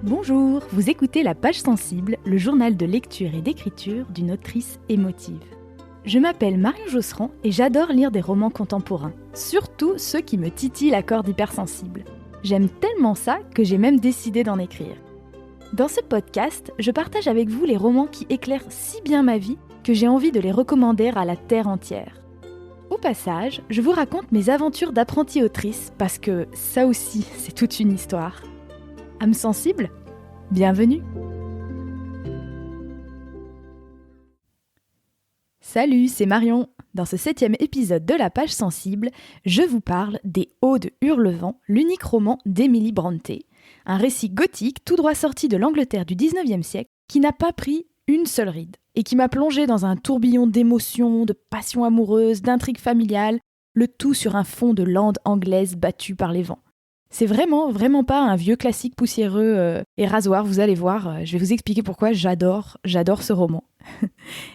Bonjour, vous écoutez La Page Sensible, le journal de lecture et d'écriture d'une autrice émotive. Je m'appelle Marion Josserand et j'adore lire des romans contemporains, surtout ceux qui me titillent la corde hypersensible. J'aime tellement ça que j'ai même décidé d'en écrire. Dans ce podcast, je partage avec vous les romans qui éclairent si bien ma vie que j'ai envie de les recommander à la terre entière. Au passage, je vous raconte mes aventures d'apprentie autrice parce que ça aussi, c'est toute une histoire. Âme sensible ? Bienvenue. Salut, c'est Marion. Dans ce 7e épisode de La Page Sensible, je vous parle des Hauts de Hurlevent, l'unique roman d'Emily Brontë, un récit gothique tout droit sorti de l'Angleterre du 19e siècle qui n'a pas pris une seule ride et qui m'a plongé dans un tourbillon d'émotions, de passions amoureuses, d'intrigues familiales, le tout sur un fond de lande anglaise battue par les vents. C'est vraiment pas un vieux classique poussiéreux et rasoir, vous allez voir, je vais vous expliquer pourquoi j'adore ce roman.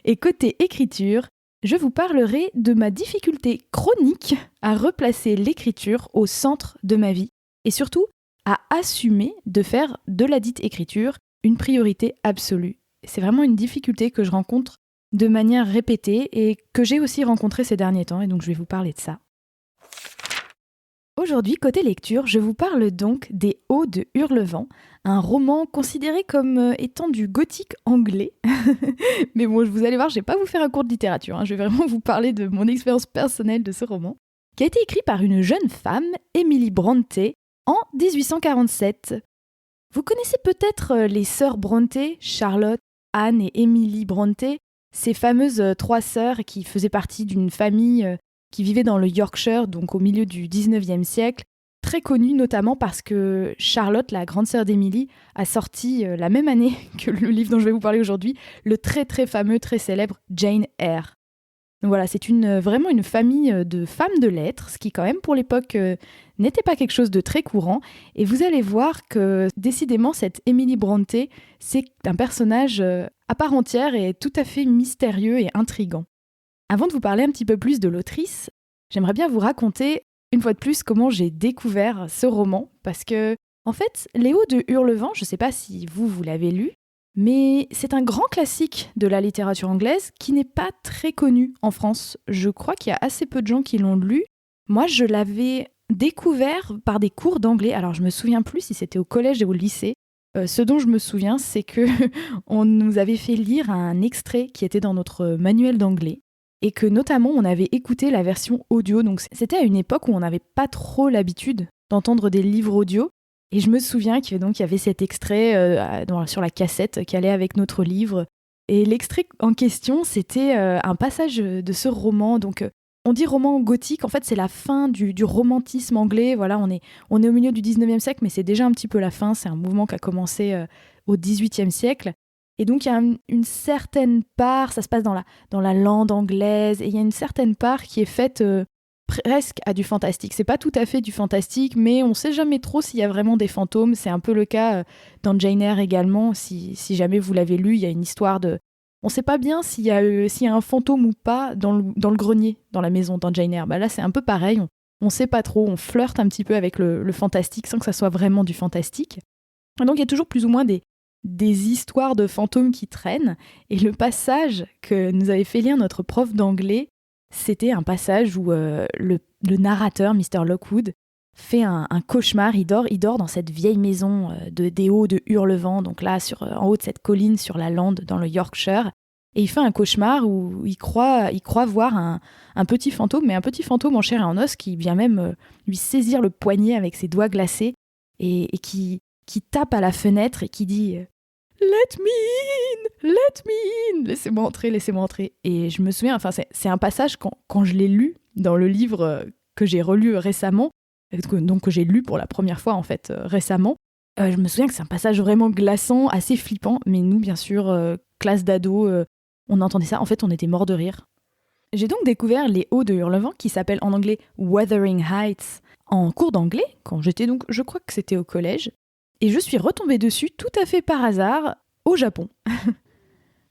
Et côté écriture, je vous parlerai de ma difficulté chronique à replacer l'écriture au centre de ma vie et surtout à assumer de faire de la dite écriture une priorité absolue. C'est vraiment une difficulté que je rencontre de manière répétée et que j'ai aussi rencontrée ces derniers temps et donc je vais vous parler de ça. Aujourd'hui, côté lecture, je vous parle donc des Hauts de Hurlevent, un roman considéré comme étant du gothique anglais. Mais bon, vous allez voir, je ne vais pas vous faire un cours de littérature, je vais vraiment vous parler de mon expérience personnelle de ce roman, qui a été écrit par une jeune femme, Emily Brontë, en 1847. Vous connaissez peut-être les sœurs Brontë, Charlotte, Anne et Emily Brontë, ces fameuses trois sœurs qui faisaient partie d'une famille qui vivait dans le Yorkshire, donc au milieu du 19e siècle, très connue notamment parce que Charlotte, la grande sœur d'Emily, a sorti la même année que le livre dont je vais vous parler aujourd'hui, le très fameux, très célèbre Jane Eyre. Donc voilà, c'est vraiment une famille de femmes de lettres, ce qui quand même pour l'époque n'était pas quelque chose de très courant. Et vous allez voir que décidément cette Emily Brontë, c'est un personnage à part entière et tout à fait mystérieux et intriguant. Avant de vous parler un petit peu plus de l'autrice, j'aimerais bien vous raconter une fois de plus comment j'ai découvert ce roman, parce que, en fait, Les Hauts de Hurlevent, je ne sais pas si vous l'avez lu, mais c'est un grand classique de la littérature anglaise qui n'est pas très connu en France. Je crois qu'il y a assez peu de gens qui l'ont lu. Moi, je l'avais découvert par des cours d'anglais, alors je me souviens plus si c'était au collège ou au lycée. Ce dont je me souviens, c'est que on nous avait fait lire un extrait qui était dans notre manuel d'anglais. Et que notamment on avait écouté la version audio, donc c'était à une époque où on n'avait pas trop l'habitude d'entendre des livres audio, et je me souviens qu'il y avait cet extrait sur la cassette qui allait avec notre livre, et l'extrait en question c'était un passage de ce roman, donc on dit roman gothique, en fait c'est la fin du romantisme anglais, voilà, on est au milieu du 19e siècle, mais c'est déjà un petit peu la fin, c'est un mouvement qui a commencé au 18e siècle. Et donc, il y a une certaine part, ça se passe dans la lande anglaise, et il y a une certaine part qui est faite presque à du fantastique. C'est pas tout à fait du fantastique, mais on sait jamais trop s'il y a vraiment des fantômes. C'est un peu le cas dans Jane Eyre également. Si jamais vous l'avez lu, il y a une histoire de... On sait pas bien s'il y a un fantôme ou pas dans le grenier, dans la maison, dans Jane Eyre. Bah là, c'est un peu pareil. On sait pas trop, on flirte un petit peu avec le fantastique sans que ça soit vraiment du fantastique. Et donc, il y a toujours plus ou moins des histoires de fantômes qui traînent. Et le passage que nous avait fait lire notre prof d'anglais, c'était un passage où le narrateur, Mr. Lockwood, fait un cauchemar. Il dort dans cette vieille maison des Hauts de Hurlevent, donc là, en haut de cette colline sur la lande dans le Yorkshire. Et il fait un cauchemar où il croit voir un petit fantôme, mais un petit fantôme en chair et en os qui vient même lui saisir le poignet avec ses doigts glacés et qui tape à la fenêtre et qui dit « Let me in, laissez-moi entrer ». Et je me souviens, c'est un passage quand je l'ai lu dans le livre que j'ai relu récemment, donc que j'ai lu pour la première fois en fait récemment, je me souviens que c'est un passage vraiment glaçant, assez flippant, mais nous bien sûr, classe d'ados, on entendait ça, en fait on était morts de rire. J'ai donc découvert Les Hauts de Hurlevent, qui s'appelle en anglais Wuthering Heights, en cours d'anglais, quand j'étais donc, je crois que c'était au collège. Et je suis retombée dessus tout à fait par hasard au Japon.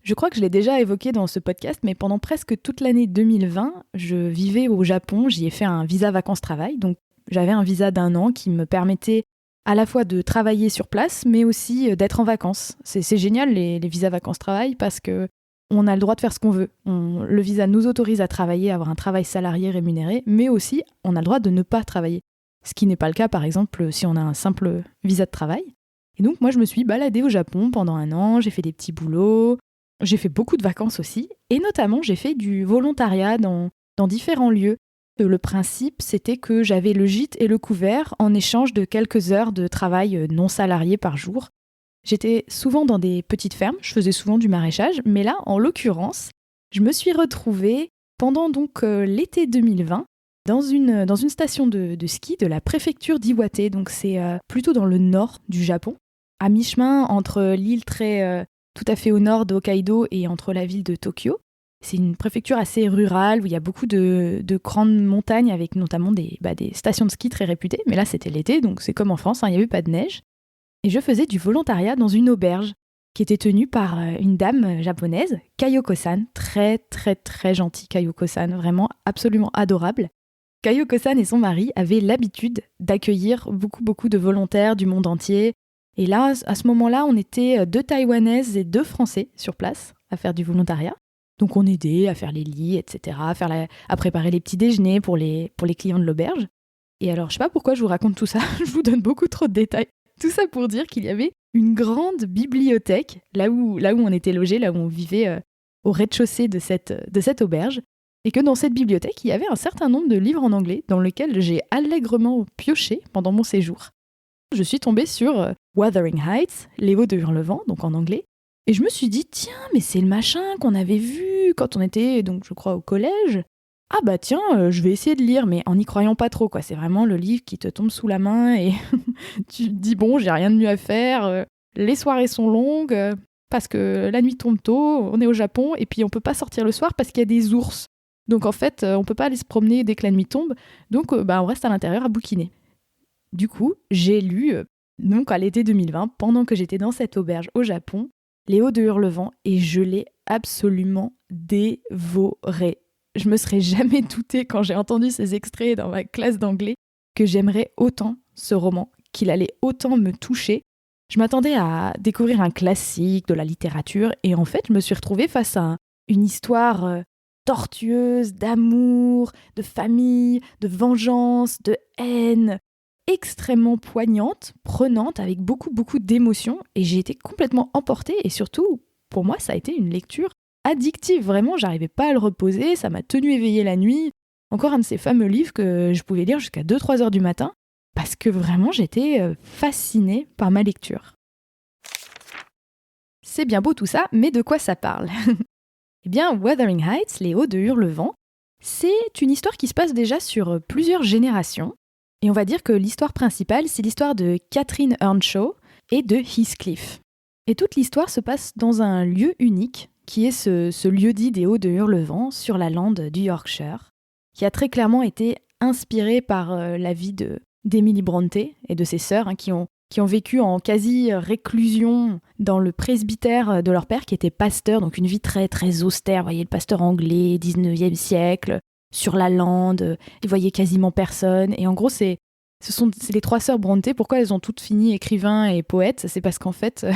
Je crois que je l'ai déjà évoqué dans ce podcast, mais pendant presque toute l'année 2020, je vivais au Japon, j'y ai fait un visa vacances-travail, donc j'avais un visa d'1 an qui me permettait à la fois de travailler sur place, mais aussi d'être en vacances. C'est génial les visas vacances-travail parce que on a le droit de faire ce qu'on veut. Le visa nous autorise à travailler, à avoir un travail salarié rémunéré, mais aussi on a le droit de ne pas travailler. Ce qui n'est pas le cas, par exemple, si on a un simple visa de travail. Et donc moi, je me suis baladée au Japon pendant 1 an, j'ai fait des petits boulots, j'ai fait beaucoup de vacances aussi, et notamment j'ai fait du volontariat dans différents lieux. Le principe, c'était que j'avais le gîte et le couvert en échange de quelques heures de travail non salarié par jour. J'étais souvent dans des petites fermes, je faisais souvent du maraîchage, mais là, en l'occurrence, je me suis retrouvée pendant donc l'été 2020 dans une station de ski de la préfecture d'Iwate, donc c'est plutôt dans le nord du Japon, à mi-chemin entre l'île tout à fait au nord d'Hokkaido et entre la ville de Tokyo. C'est une préfecture assez rurale où il y a beaucoup de grandes montagnes avec notamment des stations de ski très réputées, mais là c'était l'été, donc c'est comme en France, il n'y avait pas de neige. Et je faisais du volontariat dans une auberge qui était tenue par une dame japonaise, Kayoko-san, très très très gentille Kayoko-san, vraiment absolument adorable. Kayoko-san et son mari avaient l'habitude d'accueillir beaucoup de volontaires du monde entier. Et là, à ce moment-là, on était 2 Taïwanaises et 2 Français sur place à faire du volontariat. Donc on aidait à faire les lits, etc., à préparer les petits déjeuners pour les clients de l'auberge. Et alors, je sais pas pourquoi je vous raconte tout ça, je vous donne beaucoup trop de détails. Tout ça pour dire qu'il y avait une grande bibliothèque, là où on était logés, là où on vivait au rez-de-chaussée de cette auberge, et que dans cette bibliothèque, il y avait un certain nombre de livres en anglais dans lesquels j'ai allègrement pioché pendant mon séjour. Je suis tombée sur Wuthering Heights, Les Hauts de Hurlevent, donc en anglais, et je me suis dit, tiens, mais c'est le machin qu'on avait vu quand on était, donc je crois, au collège. Ah bah tiens, je vais essayer de lire, mais en n'y croyant pas trop, quoi. C'est vraiment le livre qui te tombe sous la main et tu te dis, bon, j'ai rien de mieux à faire, les soirées sont longues, parce que la nuit tombe tôt, on est au Japon, et puis on peut pas sortir le soir parce qu'il y a des ours. Donc en fait, on peut pas aller se promener dès que la nuit tombe, donc on reste à l'intérieur à bouquiner. Du coup, j'ai lu, donc à l'été 2020, pendant que j'étais dans cette auberge au Japon, Les Hauts de Hurlevent, et je l'ai absolument dévoré. Je me serais jamais doutée quand j'ai entendu ces extraits dans ma classe d'anglais que j'aimerais autant ce roman, qu'il allait autant me toucher. Je m'attendais à découvrir un classique de la littérature et en fait, je me suis retrouvée face à une histoire tortueuse d'amour, de famille, de vengeance, de haine, extrêmement poignante, prenante, avec beaucoup d'émotions et j'ai été complètement emportée et surtout, pour moi, ça a été une lecture addictive, vraiment, j'arrivais pas à le reposer, ça m'a tenu éveillée la nuit. Encore un de ces fameux livres que je pouvais lire jusqu'à 2-3 heures du matin, parce que vraiment j'étais fascinée par ma lecture. C'est bien beau tout ça, mais de quoi ça parle? Eh bien, Wuthering Heights, Les Hauts de Hurlevent, c'est une histoire qui se passe déjà sur plusieurs générations, et on va dire que l'histoire principale, c'est l'histoire de Catherine Earnshaw et de Heathcliff. Et toute l'histoire se passe dans un lieu unique, qui est ce lieu-dit des Hauts de Hurlevent, sur la lande du Yorkshire, qui a très clairement été inspiré par la vie d'Emily Brontë et de ses sœurs, qui ont vécu en quasi-réclusion dans le presbytère de leur père, qui était pasteur, donc une vie très, très austère. Vous voyez, le pasteur anglais, 19e siècle, sur la lande, ils voyaient quasiment personne. Et en gros, c'est les 3 sœurs Brontë. Pourquoi elles ont toutes fini écrivains et poètes? C'est parce qu'en fait,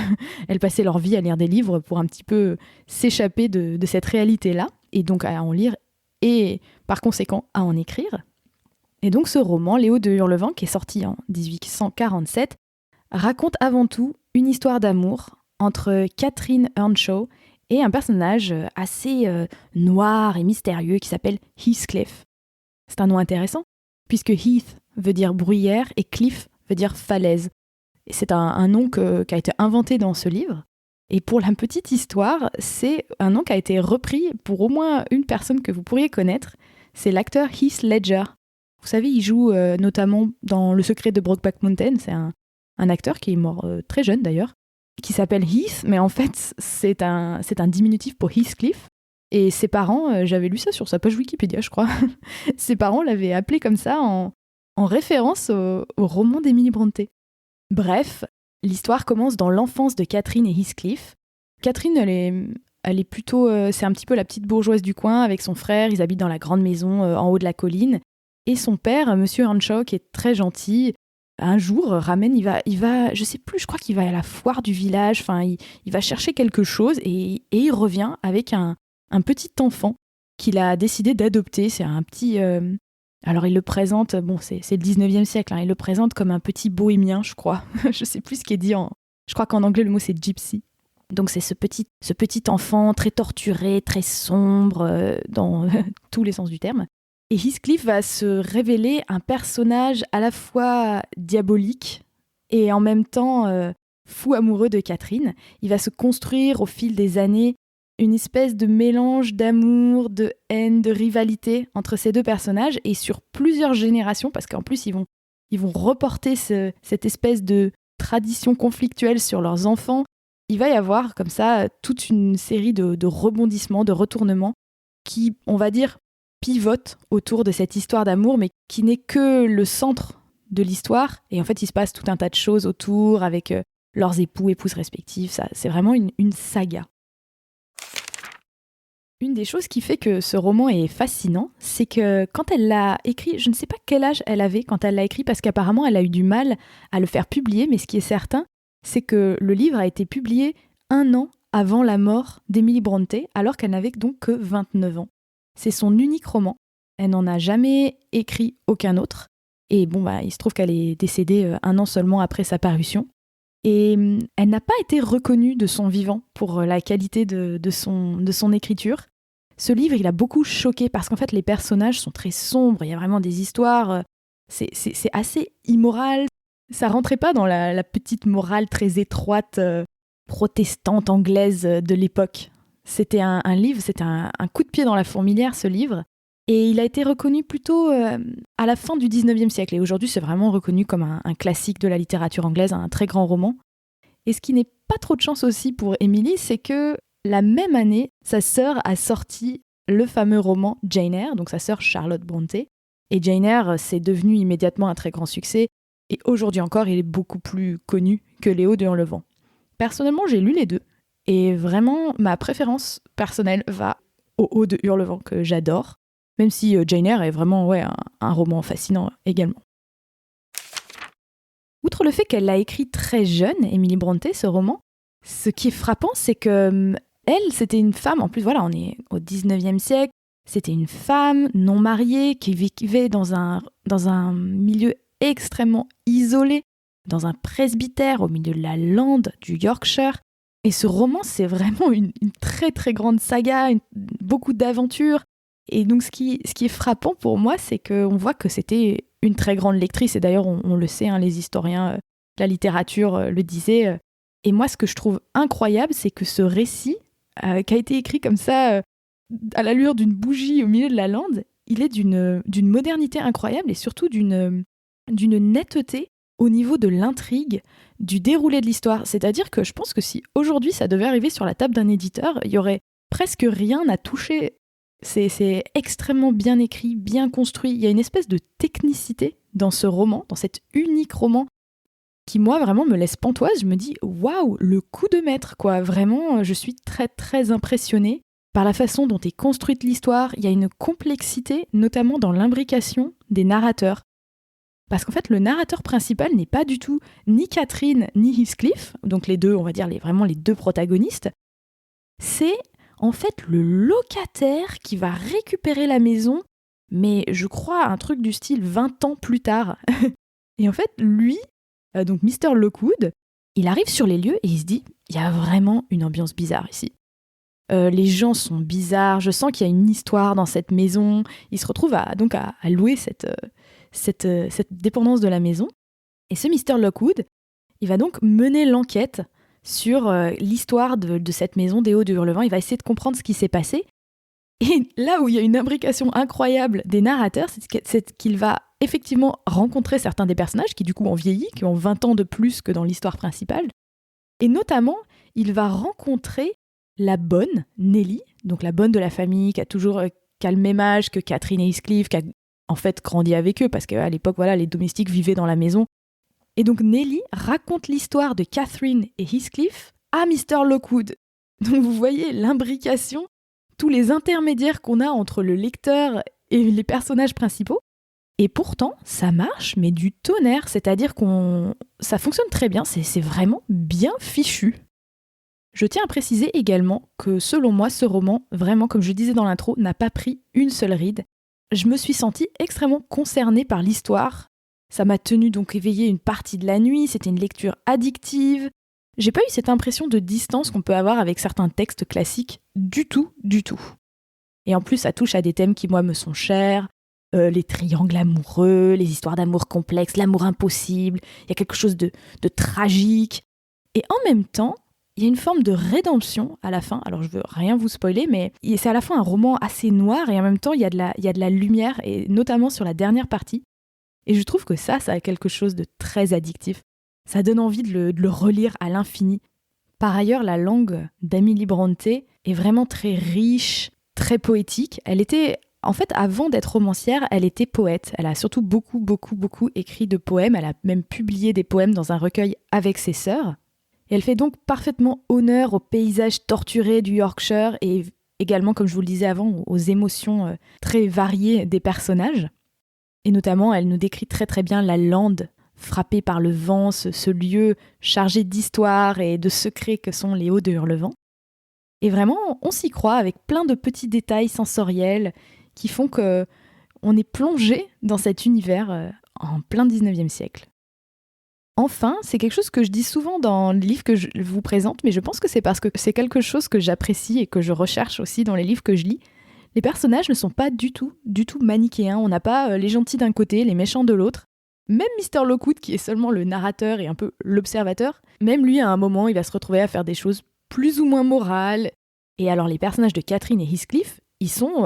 elles passaient leur vie à lire des livres pour un petit peu s'échapper de cette réalité-là, et donc à en lire, et par conséquent à en écrire. Et donc ce roman, Les Hauts de Hurlevent, qui est sorti en 1847, raconte avant tout une histoire d'amour entre Catherine Earnshaw et un personnage assez noir et mystérieux qui s'appelle Heathcliff. C'est un nom intéressant, puisque Heath veut dire bruyère et Cliff veut dire falaise. Et c'est un nom qui a été inventé dans ce livre. Et pour la petite histoire, c'est un nom qui a été repris pour au moins une personne que vous pourriez connaître. C'est l'acteur Heath Ledger. Vous savez, il joue notamment dans Le Secret de Brokeback Mountain. C'est un acteur qui est mort très jeune d'ailleurs, qui s'appelle Heath, mais en fait, c'est un diminutif pour Heathcliff. Et ses parents, j'avais lu ça sur sa page Wikipédia, je crois, ses parents l'avaient appelé comme ça en référence au roman d'Emily Brontë. Bref, l'histoire commence dans l'enfance de Catherine et Heathcliff. Catherine, elle est plutôt... c'est un petit peu la petite bourgeoise du coin avec son frère. Ils habitent dans la grande maison en haut de la colline. Et son père, Monsieur Earnshaw, qui est très gentil, un jour, Ramen, il va, je sais plus, je crois qu'il va à la foire du village, enfin, il va chercher quelque chose et il revient avec un petit enfant qu'il a décidé d'adopter. C'est un petit... alors, il le présente, bon, c'est le 19e siècle, hein, il le présente comme un petit bohémien, je crois. Je sais plus ce qui est dit je crois qu'en anglais, le mot, c'est gypsy. Donc, c'est ce petit enfant très torturé, très sombre, dans tous les sens du terme. Et Heathcliff va se révéler un personnage à la fois diabolique et en même temps fou amoureux de Catherine. Il va se construire au fil des années une espèce de mélange d'amour, de haine, de rivalité entre ces deux personnages et sur plusieurs générations, parce qu'en plus ils vont reporter cette espèce de tradition conflictuelle sur leurs enfants. Il va y avoir comme ça toute une série de rebondissements, de retournements qui, on va dire, pivotent autour de cette histoire d'amour, mais qui n'est que le centre de l'histoire. Et en fait, il se passe tout un tas de choses autour avec leurs époux, épouses respectives. Ça, c'est vraiment une saga. Une des choses qui fait que ce roman est fascinant, c'est que quand elle l'a écrit, je ne sais pas quel âge elle avait quand elle l'a écrit, parce qu'apparemment elle a eu du mal à le faire publier, mais ce qui est certain, c'est que le livre a été publié 1 an avant la mort d'Emily Brontë, alors qu'elle n'avait donc que 29 ans. C'est son unique roman, elle n'en a jamais écrit aucun autre, et bon, il se trouve qu'elle est décédée 1 an seulement après sa parution. Et elle n'a pas été reconnue de son vivant pour la qualité de son écriture. Ce livre, il a beaucoup choqué parce qu'en fait, les personnages sont très sombres. Il y a vraiment des histoires. C'est assez immoral. Ça rentrait pas dans la petite morale très étroite, protestante anglaise de l'époque. C'était un livre, c'était un coup de pied dans la fourmilière, ce livre. Et il a été reconnu plutôt à la fin du 19e siècle. Et aujourd'hui, c'est vraiment reconnu comme un classique de la littérature anglaise, un très grand roman. Et ce qui n'est pas trop de chance aussi pour Emily, c'est que la même année, sa sœur a sorti le fameux roman Jane Eyre, donc sa sœur Charlotte Brontë. Et Jane Eyre, c'est devenu immédiatement un très grand succès. Et aujourd'hui encore, il est beaucoup plus connu que Les Hauts de Hurlevent. Personnellement, j'ai lu les deux. Et vraiment, ma préférence personnelle va aux Hauts de Hurlevent, que j'adore. Même si Jane Eyre est vraiment un roman fascinant également. Outre le fait qu'elle l'a écrit très jeune, Emily Brontë, ce roman, ce qui est frappant, c'est que elle, c'était une femme, en plus voilà, on est au 19e siècle, c'était une femme non mariée qui vivait dans un milieu extrêmement isolé, dans un presbytère au milieu de la lande du Yorkshire. Et ce roman, c'est vraiment une très très grande saga, beaucoup d'aventures. Et donc ce qui est frappant pour moi, c'est qu'on voit que c'était une très grande lectrice. Et d'ailleurs, on le sait, hein, les historiens de la littérature le disaient. Et moi, ce que je trouve incroyable, c'est que ce récit, qui a été écrit comme ça, à l'allure d'une bougie au milieu de la lande, il est d'une modernité incroyable et surtout d'une netteté au niveau de l'intrigue, du déroulé de l'histoire. C'est-à-dire que je pense que si aujourd'hui ça devait arriver sur la table d'un éditeur, il y aurait presque rien à toucher. C'est extrêmement bien écrit, bien construit. Il y a une espèce de technicité dans ce roman, dans cet unique roman, qui moi vraiment me laisse pantoise. Je me dis waouh, le coup de maître quoi. Vraiment, je suis très très impressionnée par la façon dont est construite l'histoire. Il y a une complexité, notamment dans l'imbrication des narrateurs. Parce qu'en fait, le narrateur principal n'est pas du tout ni Catherine ni Heathcliff, donc les deux, on va dire vraiment les deux protagonistes. C'est en fait le locataire qui va récupérer la maison, mais je crois un truc du style 20 ans plus tard. Et en fait, lui, donc Mr. Lockwood, il arrive sur les lieux et il se dit « il y a vraiment une ambiance bizarre ici ». Les gens sont bizarres, je sens qu'il y a une histoire dans cette maison. Il se retrouve à louer cette dépendance de la maison. Et ce Mr. Lockwood, il va donc mener l'enquête sur l'histoire de cette maison des Hauts de Hurlevent. Il va essayer de comprendre ce qui s'est passé. Et là où il y a une imbrication incroyable des narrateurs, c'est qu'il va effectivement rencontrer certains des personnages qui du coup ont vieilli, qui ont 20 ans de plus que dans l'histoire principale. Et notamment, il va rencontrer la bonne, Nelly, donc la bonne de la famille, qui a le même âge que Catherine et Heathcliff, qui a en fait grandi avec eux, parce qu'à l'époque, voilà, les domestiques vivaient dans la maison. Et donc Nelly raconte l'histoire de Catherine et Heathcliff à Mr. Lockwood. Donc vous voyez l'imbrication, tous les intermédiaires qu'on a entre le lecteur et les personnages principaux. Et pourtant, ça marche, mais du tonnerre, c'est-à-dire ça fonctionne très bien, c'est vraiment bien fichu. Je tiens à préciser également que selon moi, ce roman, vraiment comme je disais dans l'intro, n'a pas pris une seule ride. Je me suis sentie extrêmement concernée par l'histoire. Ça m'a tenue donc éveillée une partie de la nuit, c'était une lecture addictive. J'ai pas eu cette impression de distance qu'on peut avoir avec certains textes classiques, du tout, du tout. Et en plus, ça touche à des thèmes qui, moi, me sont chers. Les triangles amoureux, les histoires d'amour complexes, l'amour impossible. Il y a quelque chose de tragique. Et en même temps, il y a une forme de rédemption à la fin. Alors, je veux rien vous spoiler, mais c'est à la fois un roman assez noir et en même temps, il y a de la lumière, et notamment sur la dernière partie. Et je trouve que ça a quelque chose de très addictif. Ça donne envie de le relire à l'infini. Par ailleurs, la langue d'Amélie Brontë est vraiment très riche, très poétique. En fait, avant d'être romancière, elle était poète. Elle a surtout beaucoup, beaucoup, beaucoup écrit de poèmes. Elle a même publié des poèmes dans un recueil avec ses sœurs. Et elle fait donc parfaitement honneur aux paysages torturés du Yorkshire et également, comme je vous le disais avant, aux émotions très variées des personnages. Et notamment, elle nous décrit très très bien la lande frappée par le vent, ce lieu chargé d'histoire et de secrets que sont les Hauts de Hurlevent. Et vraiment, on s'y croit avec plein de petits détails sensoriels qui font qu'on est plongé dans cet univers en plein 19e siècle. Enfin, c'est quelque chose que je dis souvent dans les livres que je vous présente, mais je pense que c'est parce que c'est quelque chose que j'apprécie et que je recherche aussi dans les livres que je lis. Les personnages ne sont pas du tout manichéens. On n'a pas les gentils d'un côté, les méchants de l'autre. Même Mr. Lockwood, qui est seulement le narrateur et un peu l'observateur, même lui, à un moment, il va se retrouver à faire des choses plus ou moins morales. Et alors, les personnages de Catherine et Heathcliff, ils sont,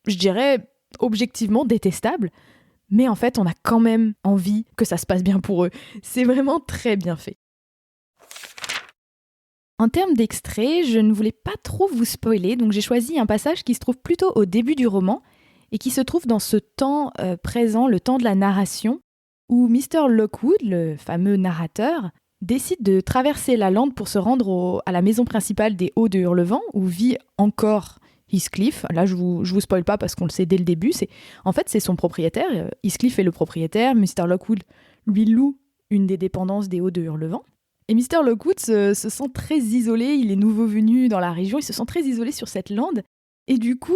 je dirais, objectivement détestables. Mais en fait, on a quand même envie que ça se passe bien pour eux. C'est vraiment très bien fait. En termes d'extrait, je ne voulais pas trop vous spoiler, donc j'ai choisi un passage qui se trouve plutôt au début du roman et qui se trouve dans ce temps présent, le temps de la narration, où Mr. Lockwood, le fameux narrateur, décide de traverser la lande pour se rendre à la maison principale des Hauts de Hurlevent, où vit encore Heathcliff. Là, je vous spoil pas parce qu'on le sait dès le début. En fait, c'est son propriétaire. Heathcliff est le propriétaire. Mr. Lockwood lui loue une des dépendances des Hauts de Hurlevent. Et Mr. Lockwood se sent très isolé. Il est nouveau venu dans la région. Il se sent très isolé sur cette lande. Et du coup,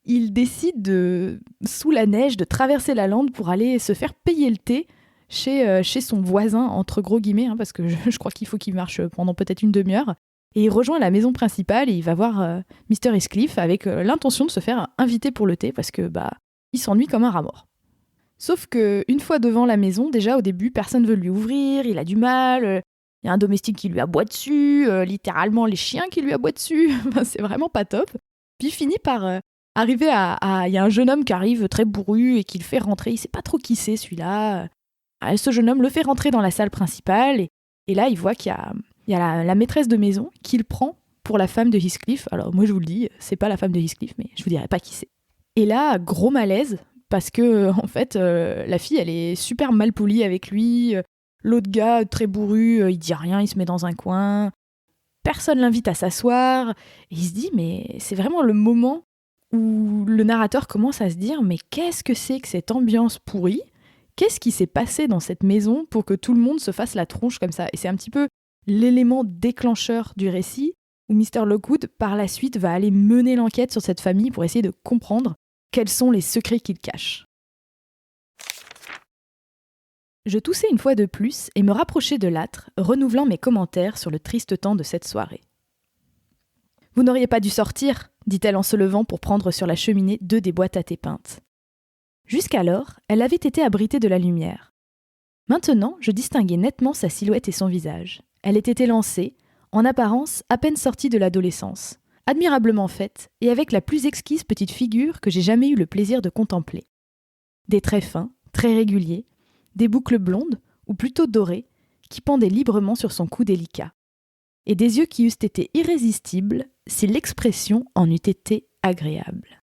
il décide sous la neige, de traverser la lande pour aller se faire payer le thé chez son voisin, entre gros guillemets, parce que je crois qu'il faut qu'il marche pendant peut-être une demi-heure. Et il rejoint la maison principale et il va voir Mr. Heathcliff avec l'intention de se faire inviter pour le thé parce que il s'ennuie comme un rat mort. Sauf qu'une fois devant la maison, déjà au début, personne ne veut lui ouvrir, il a du mal, il y a un domestique qui lui aboie dessus, littéralement les chiens qui lui aboient dessus, c'est vraiment pas top. Puis il finit par arriver il y a un jeune homme qui arrive très bourru et qui le fait rentrer, il sait pas trop qui c'est celui-là. Ce jeune homme le fait rentrer dans la salle principale et là il voit qu'il y a la maîtresse de maison qu'il prend pour la femme de Heathcliff. Alors moi je vous le dis, c'est pas la femme de Heathcliff, mais je vous dirai pas qui c'est. Et là, gros malaise, parce que en fait, la fille, elle est super mal polie avec lui. L'autre gars, très bourru, il dit rien, il se met dans un coin. Personne l'invite à s'asseoir. Et il se dit, mais c'est vraiment le moment où le narrateur commence à se dire, mais qu'est-ce que c'est que cette ambiance pourrie ? Qu'est-ce qui s'est passé dans cette maison pour que tout le monde se fasse la tronche comme ça ? Et c'est un petit peu l'élément déclencheur du récit où Mr. Lockwood, par la suite, va aller mener l'enquête sur cette famille pour essayer de comprendre quels sont les secrets qu'ils cachent. Je toussai une fois de plus et me rapprochai de l'âtre, renouvelant mes commentaires sur le triste temps de cette soirée. « Vous n'auriez pas dû sortir » dit-elle en se levant pour prendre sur la cheminée 2 des boîtes à thé peintes. Jusqu'alors, elle avait été abritée de la lumière. Maintenant, je distinguais nettement sa silhouette et son visage. Elle était élancée, en apparence à peine sortie de l'adolescence, admirablement faite et avec la plus exquise petite figure que j'ai jamais eu le plaisir de contempler. Des traits fins, très réguliers, des boucles blondes, ou plutôt dorées, qui pendaient librement sur son cou délicat, et des yeux qui eussent été irrésistibles si l'expression en eût été agréable.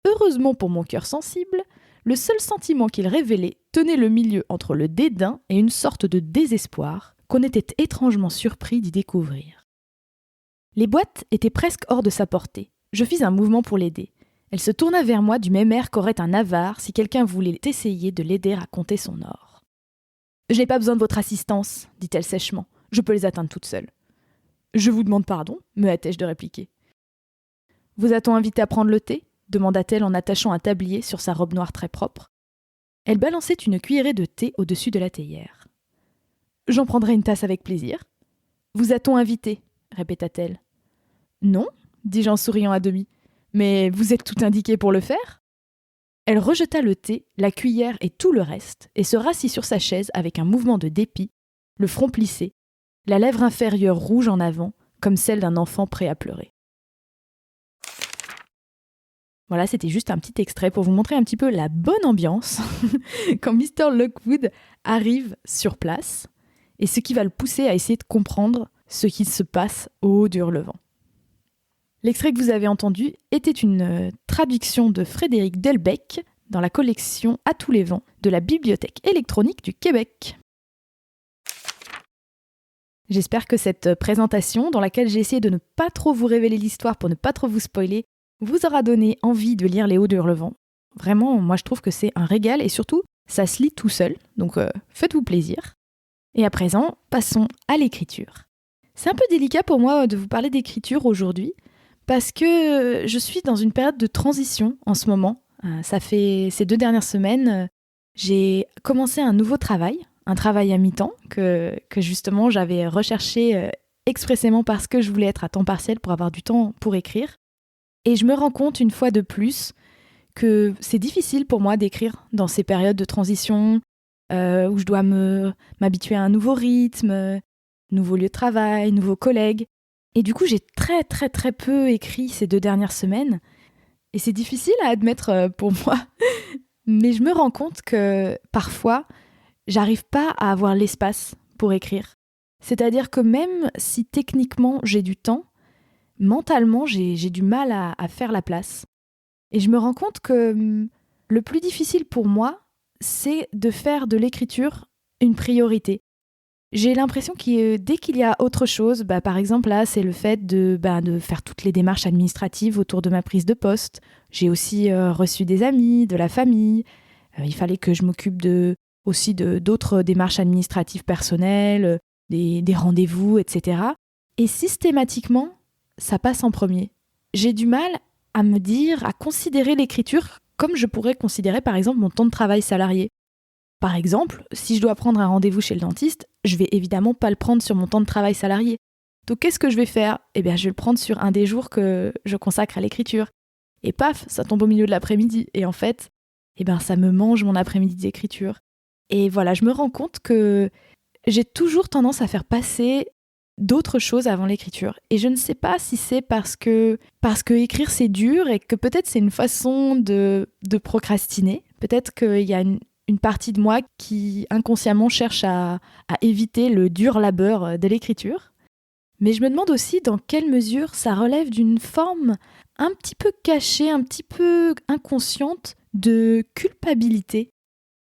Heureusement pour mon cœur sensible, le seul sentiment qu'il révélait tenait le milieu entre le dédain et une sorte de désespoir qu'on était étrangement surpris d'y découvrir. Les boîtes étaient presque hors de sa portée. Je fis un mouvement pour l'aider. Elle se tourna vers moi du même air qu'aurait un avare si quelqu'un voulait essayer de l'aider à compter son or. « Je n'ai pas besoin de votre assistance, dit-elle sèchement. Je peux les atteindre toute seule. Je vous demande pardon, me hâtai-je de répliquer. Vous a-t-on invité à prendre le thé demanda-t-elle en attachant un tablier sur sa robe noire très propre. Elle balançait une cuillerée de thé au-dessus de la théière. J'en prendrai une tasse avec plaisir. Vous a-t-on invité répéta-t-elle. Non, dis-je en souriant à demi. Mais vous êtes tout indiqué pour le faire ? Elle rejeta le thé, la cuillère et tout le reste, et se rassit sur sa chaise avec un mouvement de dépit, le front plissé, la lèvre inférieure rouge en avant, comme celle d'un enfant prêt à pleurer. Voilà, c'était juste un petit extrait pour vous montrer un petit peu la bonne ambiance quand Mr. Lockwood arrive sur place et ce qui va le pousser à essayer de comprendre ce qui se passe au haut du Hurlevent. L'extrait que vous avez entendu était une traduction de Frédéric Delbecq dans la collection À tous les vents de la Bibliothèque électronique du Québec. J'espère que cette présentation, dans laquelle j'ai essayé de ne pas trop vous révéler l'histoire pour ne pas trop vous spoiler, vous aura donné envie de lire Les Hauts du Hurlevent. Vraiment, moi je trouve que c'est un régal et surtout, ça se lit tout seul, donc faites-vous plaisir. Et à présent, passons à l'écriture. C'est un peu délicat pour moi de vous parler d'écriture aujourd'hui, parce que je suis dans une période de transition en ce moment. Ça fait ces 2 dernières semaines, j'ai commencé un nouveau travail, un travail à mi-temps que justement j'avais recherché expressément parce que je voulais être à temps partiel pour avoir du temps pour écrire. Et je me rends compte une fois de plus que c'est difficile pour moi d'écrire dans ces périodes de transition où je dois m'habituer à un nouveau rythme, nouveau lieu de travail, nouveaux collègues. Et du coup, j'ai très très très peu écrit ces 2 dernières semaines. Et c'est difficile à admettre pour moi. Mais je me rends compte que parfois, j'arrive pas à avoir l'espace pour écrire. C'est-à-dire que même si techniquement j'ai du temps, mentalement j'ai du mal à faire la place. Et je me rends compte que le plus difficile pour moi, c'est de faire de l'écriture une priorité. J'ai l'impression que dès qu'il y a autre chose, par exemple là, c'est le fait de faire toutes les démarches administratives autour de ma prise de poste. J'ai aussi reçu des amis, de la famille. Il fallait que je m'occupe aussi d'autres démarches administratives personnelles, des rendez-vous, etc. Et systématiquement, ça passe en premier. J'ai du mal à me dire, à considérer l'écriture comme je pourrais considérer par exemple mon temps de travail salarié. Par exemple, si je dois prendre un rendez-vous chez le dentiste, je vais évidemment pas le prendre sur mon temps de travail salarié. Donc qu'est-ce que je vais faire ? Je vais le prendre sur un des jours que je consacre à l'écriture. Et paf, ça tombe au milieu de l'après-midi. Et en fait, ça me mange mon après-midi d'écriture. Et voilà, je me rends compte que j'ai toujours tendance à faire passer d'autres choses avant l'écriture. Et je ne sais pas si c'est parce que écrire c'est dur et que peut-être c'est une façon de procrastiner. Peut-être qu'il y a une partie de moi qui inconsciemment cherche à éviter le dur labeur de l'écriture. Mais je me demande aussi dans quelle mesure ça relève d'une forme un petit peu cachée, un petit peu inconsciente de culpabilité.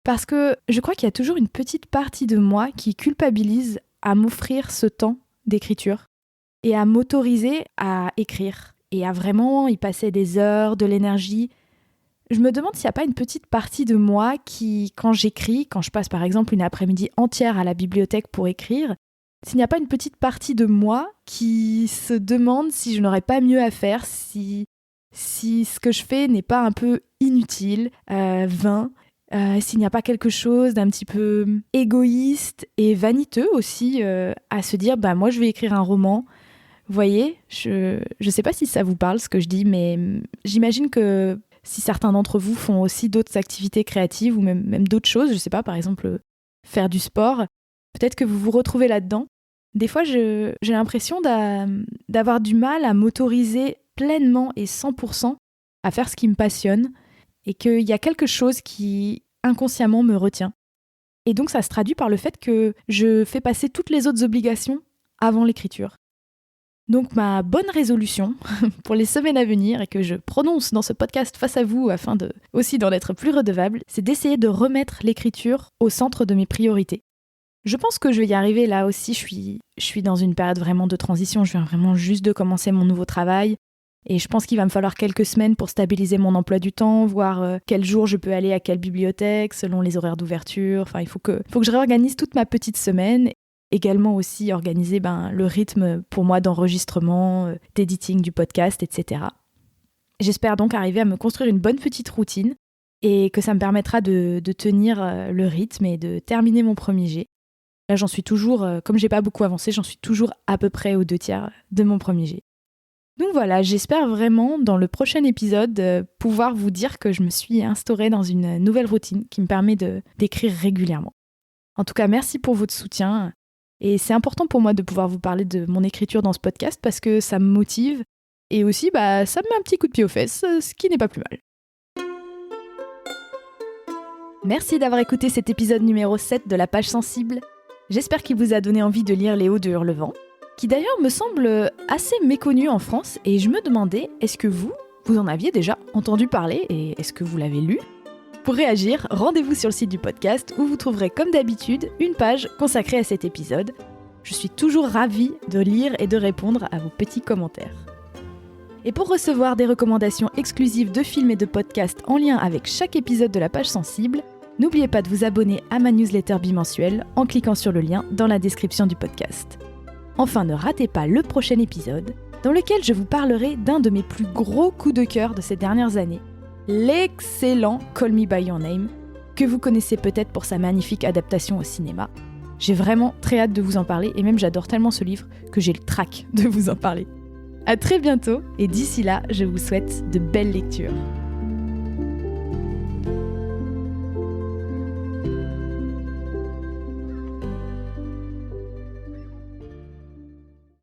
Parce que je crois qu'il y a toujours une petite partie de moi qui culpabilise à m'offrir ce temps d'écriture et à m'autoriser à écrire et à vraiment y passer des heures, de l'énergie. Je me demande s'il n'y a pas une petite partie de moi qui, quand j'écris, quand je passe par exemple une après-midi entière à la bibliothèque pour écrire, s'il n'y a pas une petite partie de moi qui se demande si je n'aurais pas mieux à faire, si ce que je fais n'est pas un peu inutile, vain, s'il n'y a pas quelque chose d'un petit peu égoïste et vaniteux aussi à se dire moi je vais écrire un roman. Vous voyez, je sais pas si ça vous parle ce que je dis, mais j'imagine que si certains d'entre vous font aussi d'autres activités créatives ou même d'autres choses, je sais pas, par exemple faire du sport, peut-être que vous vous retrouvez là-dedans. Des fois, j'ai l'impression d'avoir du mal à m'autoriser pleinement et 100% à faire ce qui me passionne et qu'il y a quelque chose qui inconsciemment me retient. Et donc ça se traduit par le fait que je fais passer toutes les autres obligations avant l'écriture. Donc ma bonne résolution pour les semaines à venir et que je prononce dans ce podcast face à vous afin aussi d'en être plus redevable, c'est d'essayer de remettre l'écriture au centre de mes priorités. Je pense que je vais y arriver là aussi, je suis dans une période vraiment de transition, je viens vraiment juste de commencer mon nouveau travail. Et je pense qu'il va me falloir quelques semaines pour stabiliser mon emploi du temps, voir quel jour je peux aller à quelle bibliothèque, selon les horaires d'ouverture. Enfin, il faut que je réorganise toute ma petite semaine. Également aussi organiser le rythme pour moi d'enregistrement, d'editing du podcast, etc. J'espère donc arriver à me construire une bonne petite routine et que ça me permettra de tenir le rythme et de terminer mon premier jet. Là, j'en suis toujours, comme j'ai pas beaucoup avancé, j'en suis toujours à peu près aux 2/3 de mon premier jet. Donc voilà, j'espère vraiment dans le prochain épisode pouvoir vous dire que je me suis instaurée dans une nouvelle routine qui me permet d'écrire régulièrement. En tout cas, merci pour votre soutien. Et c'est important pour moi de pouvoir vous parler de mon écriture dans ce podcast parce que ça me motive et aussi ça me met un petit coup de pied aux fesses, ce qui n'est pas plus mal. Merci d'avoir écouté cet épisode numéro 7 de La Page Sensible. J'espère qu'il vous a donné envie de lire Les Hauts de Hurlevent, qui d'ailleurs me semble assez méconnu en France, et je me demandais, est-ce que vous en aviez déjà entendu parler et est-ce que vous l'avez lu ? Pour réagir, rendez-vous sur le site du podcast où vous trouverez comme d'habitude une page consacrée à cet épisode. Je suis toujours ravie de lire et de répondre à vos petits commentaires. Et pour recevoir des recommandations exclusives de films et de podcasts en lien avec chaque épisode de La Page Sensible, n'oubliez pas de vous abonner à ma newsletter bimensuelle en cliquant sur le lien dans la description du podcast. Enfin, ne ratez pas le prochain épisode dans lequel je vous parlerai d'un de mes plus gros coups de cœur de ces dernières années, l'excellent Call Me By Your Name, que vous connaissez peut-être pour sa magnifique adaptation au cinéma. J'ai vraiment très hâte de vous en parler et même j'adore tellement ce livre que j'ai le trac de vous en parler. À très bientôt et d'ici là, je vous souhaite de belles lectures.